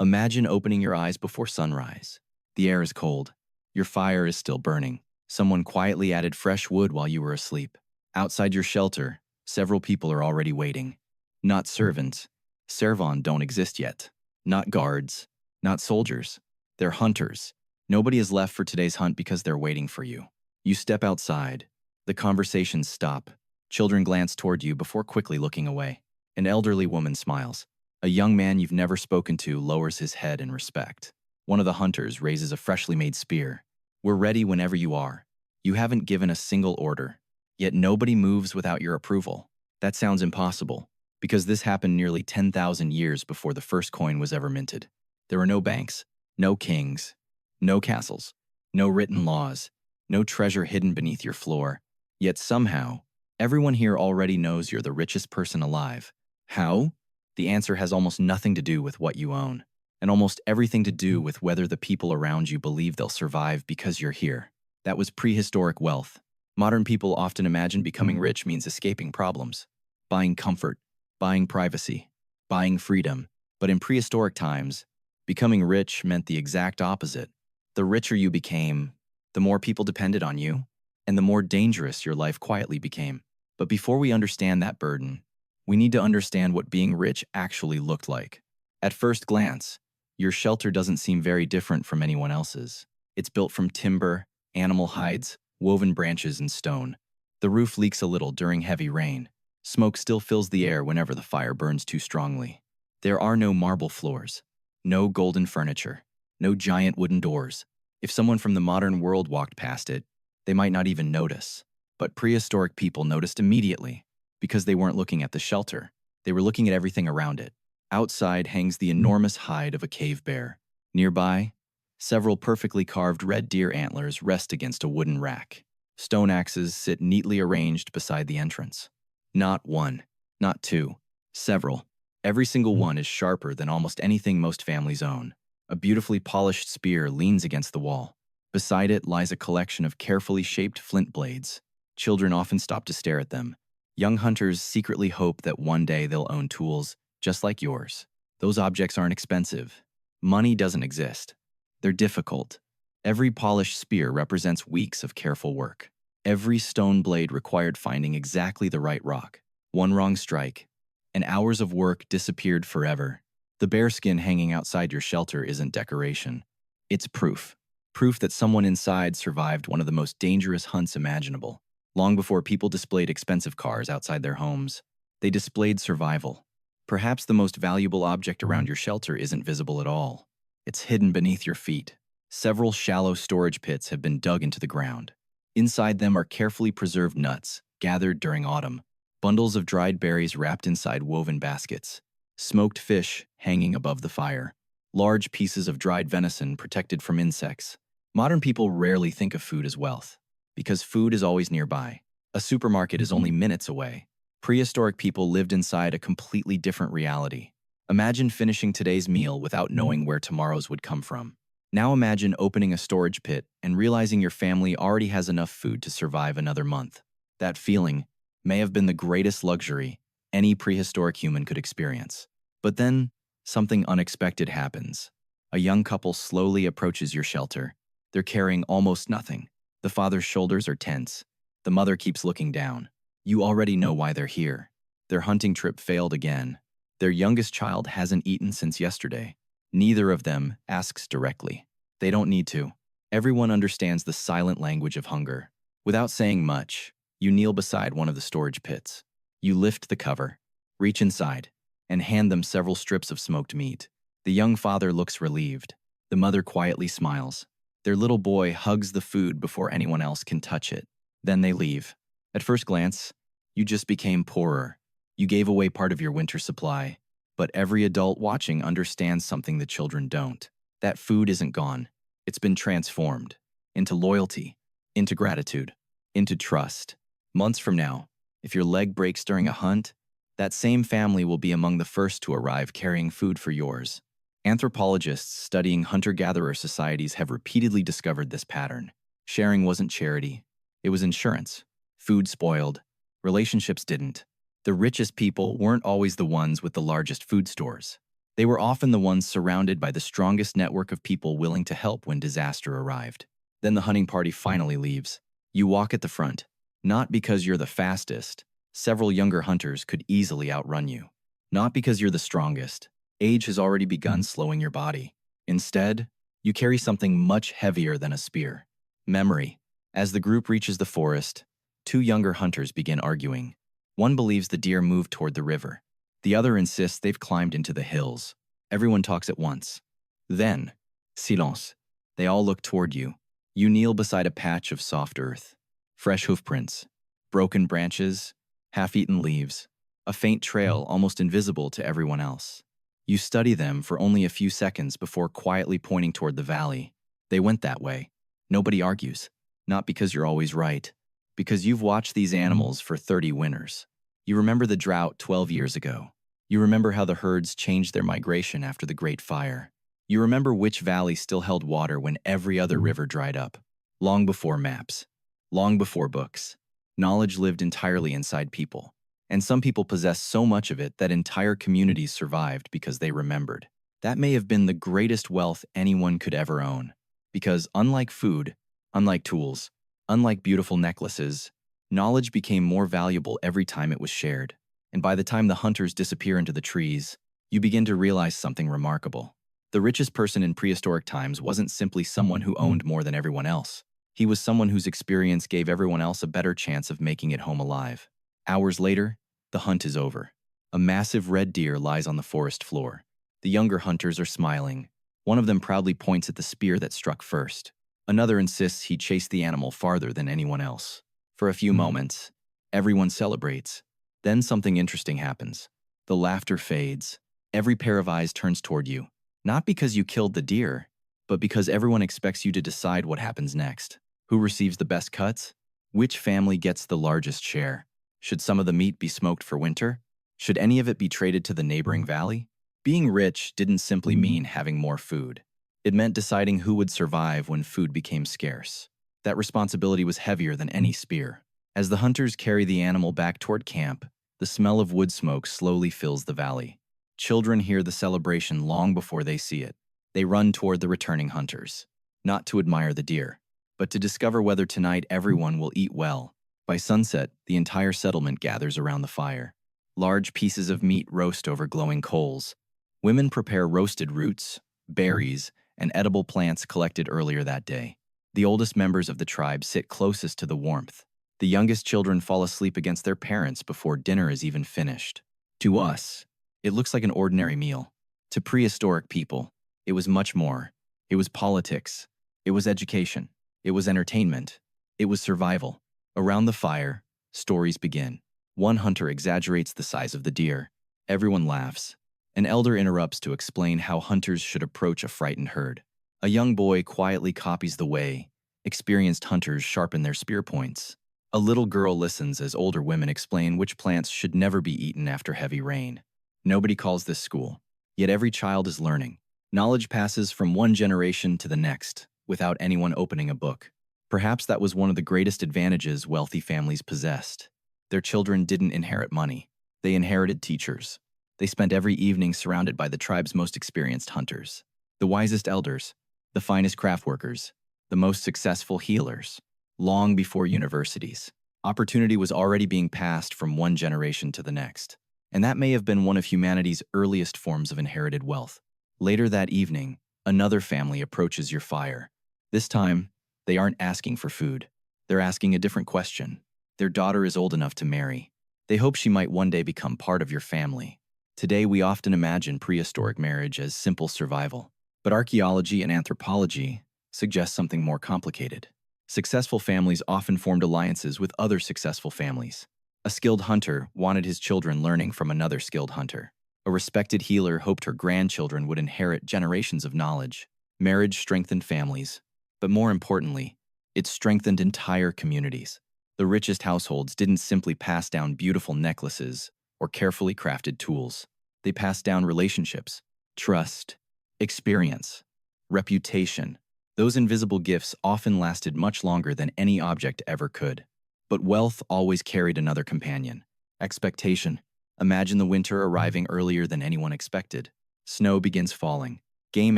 Imagine opening your eyes before sunrise. The air is cold. Your fire is still burning. Someone quietly added fresh wood while you were asleep. Outside your shelter, several people are already waiting. Not servants. Servants don't exist yet. Not guards. Not soldiers. They're hunters. Nobody is left for today's hunt because they're waiting for you. You step outside. The conversations stop. Children glance toward you before quickly looking away. An elderly woman smiles. A young man you've never spoken to lowers his head in respect. One of the hunters raises a freshly made spear. We're ready whenever you are. You haven't given a single order. Yet nobody moves without your approval. That sounds impossible, because this happened nearly 10,000 years before the first coin was ever minted. There are no banks, no kings, no castles, no written laws, no treasure hidden beneath your floor. Yet somehow, everyone here already knows you're the richest person alive. How? The answer has almost nothing to do with what you own, and almost everything to do with whether the people around you believe they'll survive because you're here. That was prehistoric wealth. Modern people often imagine becoming rich means escaping problems, buying comfort, buying privacy, buying freedom. But in prehistoric times, becoming rich meant the exact opposite. The richer you became, the more people depended on you, and the more dangerous your life quietly became. But before we understand that burden, we need to understand what being rich actually looked like. At first glance, your shelter doesn't seem very different from anyone else's. It's built from timber, animal hides, woven branches, and stone. The roof leaks a little during heavy rain. Smoke still fills the air whenever the fire burns too strongly. There are no marble floors, no golden furniture, no giant wooden doors. If someone from the modern world walked past it, they might not even notice. But prehistoric people noticed immediately, because they weren't looking at the shelter. They were looking at everything around it. Outside hangs the enormous hide of a cave bear. Nearby, several perfectly carved red deer antlers rest against a wooden rack. Stone axes sit neatly arranged beside the entrance. Not one, not two, several. Every single one is sharper than almost anything most families own. A beautifully polished spear leans against the wall. Beside it lies a collection of carefully shaped flint blades. Children often stop to stare at them. Young hunters secretly hope that one day they'll own tools just like yours. Those objects aren't expensive. Money doesn't exist. They're difficult. Every polished spear represents weeks of careful work. Every stone blade required finding exactly the right rock. One wrong strike, and hours of work disappeared forever. The bearskin hanging outside your shelter isn't decoration. It's proof. Proof that someone inside survived one of the most dangerous hunts imaginable. Long before people displayed expensive cars outside their homes, they displayed survival. Perhaps the most valuable object around your shelter isn't visible at all. It's hidden beneath your feet. Several shallow storage pits have been dug into the ground. Inside them are carefully preserved nuts, gathered during autumn, bundles of dried berries wrapped inside woven baskets, smoked fish hanging above the fire, large pieces of dried venison protected from insects. Modern people rarely think of food as wealth, because food is always nearby. A supermarket is only minutes away. Prehistoric people lived inside a completely different reality. Imagine finishing today's meal without knowing where tomorrow's would come from. Now imagine opening a storage pit and realizing your family already has enough food to survive another month. That feeling may have been the greatest luxury any prehistoric human could experience. But then, something unexpected happens. A young couple slowly approaches your shelter. They're carrying almost nothing. The father's shoulders are tense. The mother keeps looking down. You already know why they're here. Their hunting trip failed again. Their youngest child hasn't eaten since yesterday. Neither of them asks directly. They don't need to. Everyone understands the silent language of hunger. Without saying much, you kneel beside one of the storage pits. You lift the cover, reach inside, and hand them several strips of smoked meat. The young father looks relieved. The mother quietly smiles. Their little boy hugs the food before anyone else can touch it. Then they leave. At first glance, you just became poorer. You gave away part of your winter supply. But every adult watching understands something the children don't. That food isn't gone. It's been transformed into loyalty, into gratitude, into trust. Months from now, if your leg breaks during a hunt, that same family will be among the first to arrive carrying food for yours. Anthropologists studying hunter-gatherer societies have repeatedly discovered this pattern. Sharing wasn't charity. It was insurance. Food spoiled. Relationships didn't. The richest people weren't always the ones with the largest food stores. They were often the ones surrounded by the strongest network of people willing to help when disaster arrived. Then the hunting party finally leaves. You walk at the front, not because you're the fastest. Several younger hunters could easily outrun you. Not because you're the strongest. Age has already begun slowing your body. Instead, you carry something much heavier than a spear. Memory. As the group reaches the forest, two younger hunters begin arguing. One believes the deer moved toward the river. The other insists they've climbed into the hills. Everyone talks at once. Then, silence. They all look toward you. You kneel beside a patch of soft earth. Fresh hoofprints, broken branches, half-eaten leaves, a faint trail almost invisible to everyone else. You study them for only a few seconds before quietly pointing toward the valley. They went that way. Nobody argues. Not because you're always right. Because you've watched these animals for 30 winters. You remember the drought 12 years ago. You remember how the herds changed their migration after the Great Fire. You remember which valley still held water when every other river dried up. Long before maps. Long before books. Knowledge lived entirely inside people. And some people possessed so much of it that entire communities survived because they remembered. That may have been the greatest wealth anyone could ever own. Because unlike food, unlike tools, unlike beautiful necklaces, knowledge became more valuable every time it was shared. And by the time the hunters disappear into the trees, you begin to realize something remarkable. The richest person in prehistoric times wasn't simply someone who owned more than everyone else. He was someone whose experience gave everyone else a better chance of making it home alive. Hours later, the hunt is over. A massive red deer lies on the forest floor. The younger hunters are smiling. One of them proudly points at the spear that struck first. Another insists he chased the animal farther than anyone else. For a few moments, everyone celebrates. Then something interesting happens. The laughter fades. Every pair of eyes turns toward you. Not because you killed the deer, but because everyone expects you to decide what happens next. Who receives the best cuts? Which family gets the largest share? Should some of the meat be smoked for winter? Should any of it be traded to the neighboring valley? Being rich didn't simply mean having more food. It meant deciding who would survive when food became scarce. That responsibility was heavier than any spear. As the hunters carry the animal back toward camp, the smell of wood smoke slowly fills the valley. Children hear the celebration long before they see it. They run toward the returning hunters, not to admire the deer, but to discover whether tonight everyone will eat well. By sunset, the entire settlement gathers around the fire. Large pieces of meat roast over glowing coals. Women prepare roasted roots, berries, and edible plants collected earlier that day. The oldest members of the tribe sit closest to the warmth. The youngest children fall asleep against their parents before dinner is even finished. To us, it looks like an ordinary meal. To prehistoric people, it was much more. It was politics. It was education. It was entertainment. It was survival. Around the fire, stories begin. One hunter exaggerates the size of the deer. Everyone laughs. An elder interrupts to explain how hunters should approach a frightened herd. A young boy quietly copies the way experienced hunters sharpen their spear points. A little girl listens as older women explain which plants should never be eaten after heavy rain. Nobody calls this school, yet every child is learning. Knowledge passes from one generation to the next without anyone opening a book. Perhaps that was one of the greatest advantages wealthy families possessed. Their children didn't inherit money. They inherited teachers. They spent every evening surrounded by the tribe's most experienced hunters, the wisest elders, the finest craft workers, the most successful healers. Long before universities, opportunity was already being passed from one generation to the next. And that may have been one of humanity's earliest forms of inherited wealth. Later that evening, another family approaches your fire. This time, they aren't asking for food. They're asking a different question. Their daughter is old enough to marry. They hope she might one day become part of your family. Today, we often imagine prehistoric marriage as simple survival. But archaeology and anthropology suggest something more complicated. Successful families often formed alliances with other successful families. A skilled hunter wanted his children learning from another skilled hunter. A respected healer hoped her grandchildren would inherit generations of knowledge. Marriage strengthened families, but more importantly, it strengthened entire communities. The richest households didn't simply pass down beautiful necklaces or carefully crafted tools. They passed down relationships, trust, experience, reputation. Those invisible gifts often lasted much longer than any object ever could. But wealth always carried another companion: expectation. Imagine the winter arriving earlier than anyone expected. Snow begins falling. Game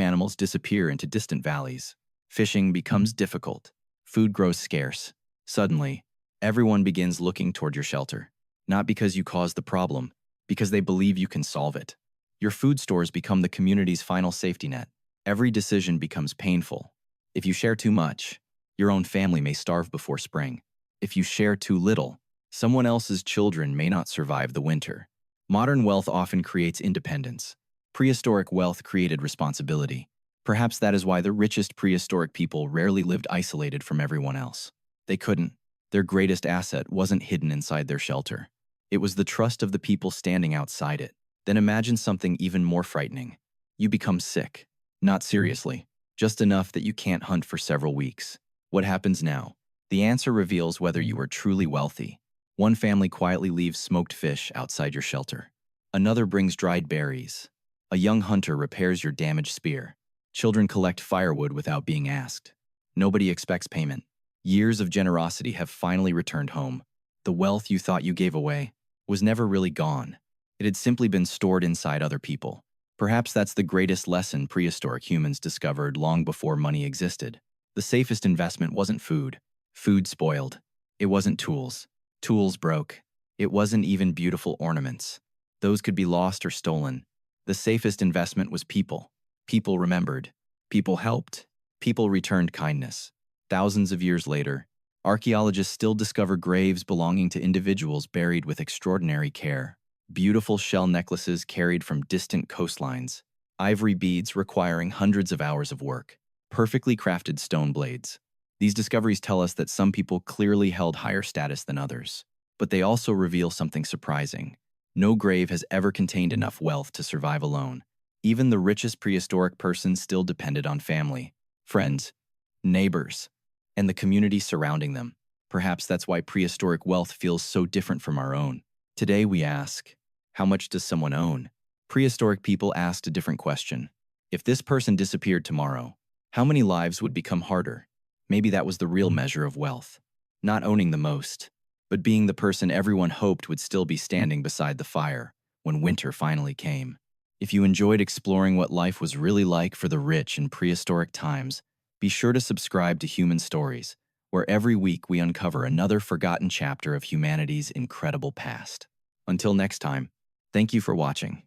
animals disappear into distant valleys. Fishing becomes difficult. Food grows scarce. Suddenly, everyone begins looking toward your shelter. Not because you caused the problem, because they believe you can solve it. Your food stores become the community's final safety net. Every decision becomes painful. If you share too much, your own family may starve before spring. If you share too little, someone else's children may not survive the winter. Modern wealth often creates independence. Prehistoric wealth created responsibility. Perhaps that is why the richest prehistoric people rarely lived isolated from everyone else. They couldn't. Their greatest asset wasn't hidden inside their shelter. It was the trust of the people standing outside it. Then imagine something even more frightening. You become sick. Not seriously, just enough that you can't hunt for several weeks. What happens now? The answer reveals whether you are truly wealthy. One family quietly leaves smoked fish outside your shelter. Another brings dried berries. A young hunter repairs your damaged spear. Children collect firewood without being asked. Nobody expects payment. Years of generosity have finally returned home. The wealth you thought you gave away was never really gone. It had simply been stored inside other people. Perhaps that's the greatest lesson prehistoric humans discovered long before money existed. The safest investment wasn't food. Food spoiled. It wasn't tools. Tools broke. It wasn't even beautiful ornaments. Those could be lost or stolen. The safest investment was people. People remembered. People helped. People returned kindness. Thousands of years later, archaeologists still discover graves belonging to individuals buried with extraordinary care. Beautiful shell necklaces carried from distant coastlines. Ivory beads requiring hundreds of hours of work. Perfectly crafted stone blades. These discoveries tell us that some people clearly held higher status than others. But they also reveal something surprising. No grave has ever contained enough wealth to survive alone. Even the richest prehistoric person still depended on family, friends, neighbors, and the community surrounding them. Perhaps that's why prehistoric wealth feels so different from our own. Today we ask, how much does someone own? Prehistoric people asked a different question. If this person disappeared tomorrow, how many lives would become harder? Maybe that was the real measure of wealth. Not owning the most, but being the person everyone hoped would still be standing beside the fire when winter finally came. If you enjoyed exploring what life was really like for the rich in prehistoric times, be sure to subscribe to Human Stories, where every week we uncover another forgotten chapter of humanity's incredible past. Until next time, thank you for watching.